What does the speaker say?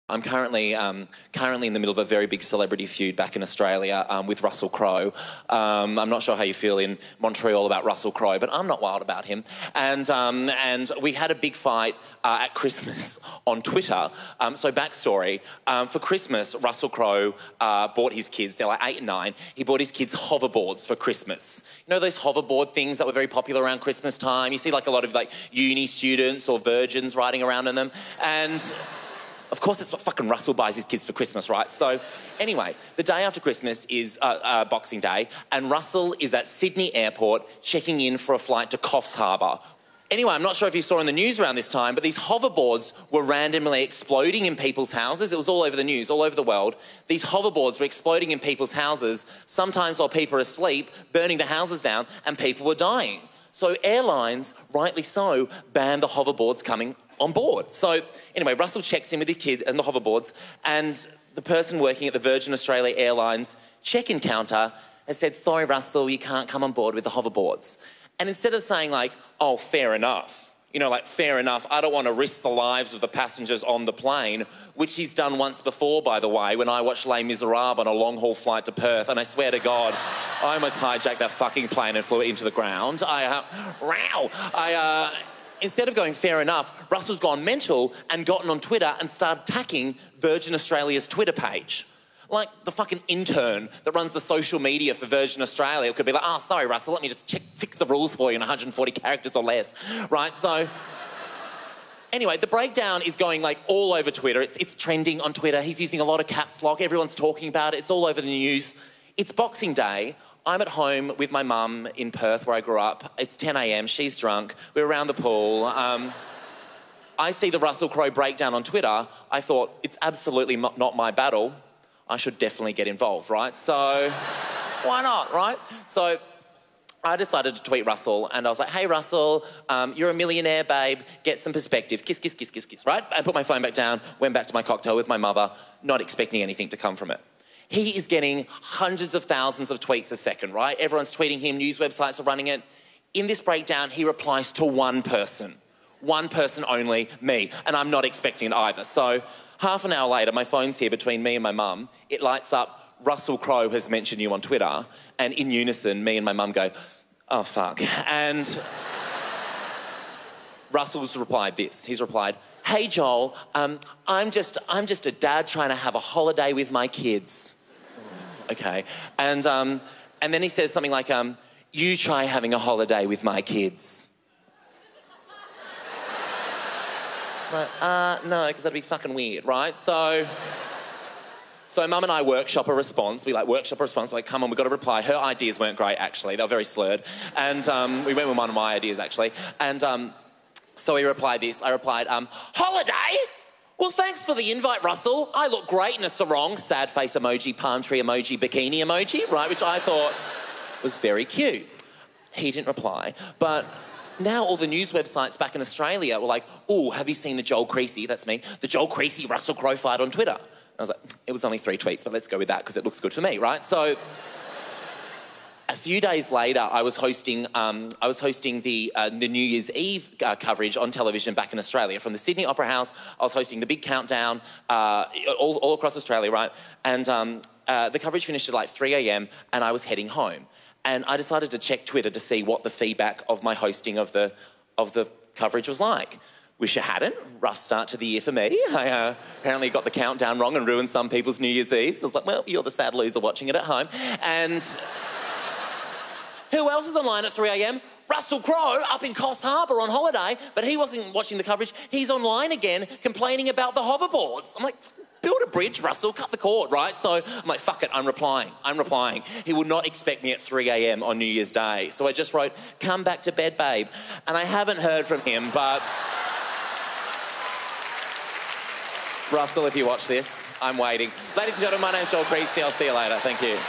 I'm currently in the middle of a very big celebrity feud back in Australia with Russell Crowe. I'm not sure how you feel in Montreal about Russell Crowe, but I'm not wild about him. And we had a big fight at Christmas on Twitter. So backstory, for Christmas, Russell Crowe bought his kids, they're like 8 and 9, he bought his kids hoverboards for Christmas. You know those hoverboard things that were very popular around Christmas time? You see like a lot of like uni students or virgins riding around in them. And of course, that's what fucking Russell buys his kids for Christmas, right? So anyway, the day after Christmas is Boxing Day, and Russell is at Sydney Airport checking in for a flight to Coffs Harbour. Anyway, I'm not sure if you saw in the news around this time, but these hoverboards were randomly exploding in people's houses. It was all over the news, all over the world. These hoverboards were exploding in people's houses, sometimes while people are asleep, burning the houses down, and people were dying. So airlines, rightly so, banned the hoverboards coming on board. So anyway, Russell checks in with his kid and the hoverboards, and the person working at the Virgin Australia Airlines check-in counter has said, "Sorry, Russell, you can't come on board with the hoverboards." And instead of saying like, "Oh, fair enough," you know, like, fair enough, I don't want to risk the lives of the passengers on the plane, which he's done once before, by the way, when I watched Les Miserables on a long-haul flight to Perth, and I swear to God, I almost hijacked that fucking plane and flew it into the ground. Instead of going fair enough, Russell's gone mental and gotten on Twitter and started attacking Virgin Australia's Twitter page. Like the fucking intern that runs the social media for Virgin Australia could be like, "Oh, sorry, Russell, let me just fix the rules for you in 140 characters or less," right? So anyway, the breakdown is going like all over Twitter. It's trending on Twitter. He's using a lot of caps lock. Everyone's talking about it. It's all over the news. It's Boxing Day. I'm at home with my mum in Perth, where I grew up. It's 10 a.m, she's drunk, we're around the pool. I see the Russell Crowe breakdown on Twitter. I thought, it's absolutely not my battle. I should definitely get involved, right? So, why not, right? So, I decided to tweet Russell, and I was like, "Hey, Russell, you're a millionaire, babe. Get some perspective. Kiss, kiss, kiss, kiss, kiss," right? I put my phone back down, went back to my cocktail with my mother, not expecting anything to come from it. He is getting hundreds of thousands of tweets a second, right? Everyone's tweeting him, news websites are running it. In this breakdown, he replies to one person only, me, and I'm not expecting it either. So half an hour later, my phone's here between me and my mum. It lights up, "Russell Crowe has mentioned you on Twitter," and in unison, me and my mum go, "Oh, fuck." And Russell's replied this. He's replied, "Hey, Joel, I'm just a dad trying to have a holiday with my kids." Okay. And then he says something like, "You try having a holiday with my kids." Right, no, because that'd be fucking weird, right? So Mum and I workshop a response. We workshop a response, like, come on, we've got to reply. Her ideas weren't great, actually. They were very slurred. And we went with one of my ideas, actually. And so he replied this. I replied, "Holiday? Well, thanks for the invite, Russell. I look great in a sarong," sad face emoji, palm tree emoji, bikini emoji, right, which I thought was very cute. He didn't reply, but now all the news websites back in Australia were like, "Oh, have you seen the Joel Creasey," that's me, "the Joel Creasey Russell Crowe fight on Twitter?" I was like, it was only 3 tweets, but let's go with that because it looks good for me, right? So a few days later, I was hosting the New Year's Eve coverage on television back in Australia. From the Sydney Opera House, I was hosting the big countdown all across Australia, right? And the coverage finished at like 3 a.m, and I was heading home. And I decided to check Twitter to see what the feedback of my hosting of the coverage was like. Wish I hadn't. Rough start to the year for me. I apparently got the countdown wrong and ruined some people's New Year's Eve. So I was like, well, you're the sad loser watching it at home. And who else is online at 3 a.m? Russell Crowe up in Coffs Harbour on holiday, but he wasn't watching the coverage. He's online again complaining about the hoverboards. I'm like, build a bridge, Russell, cut the cord, right? So I'm like, fuck it, I'm replying. He will not expect me at 3 a.m. on New Year's Day. So I just wrote, "Come back to bed, babe." And I haven't heard from him, but Russell, if you watch this, I'm waiting. Ladies and gentlemen, my name's Joel Creasey. I'll see you later. Thank you.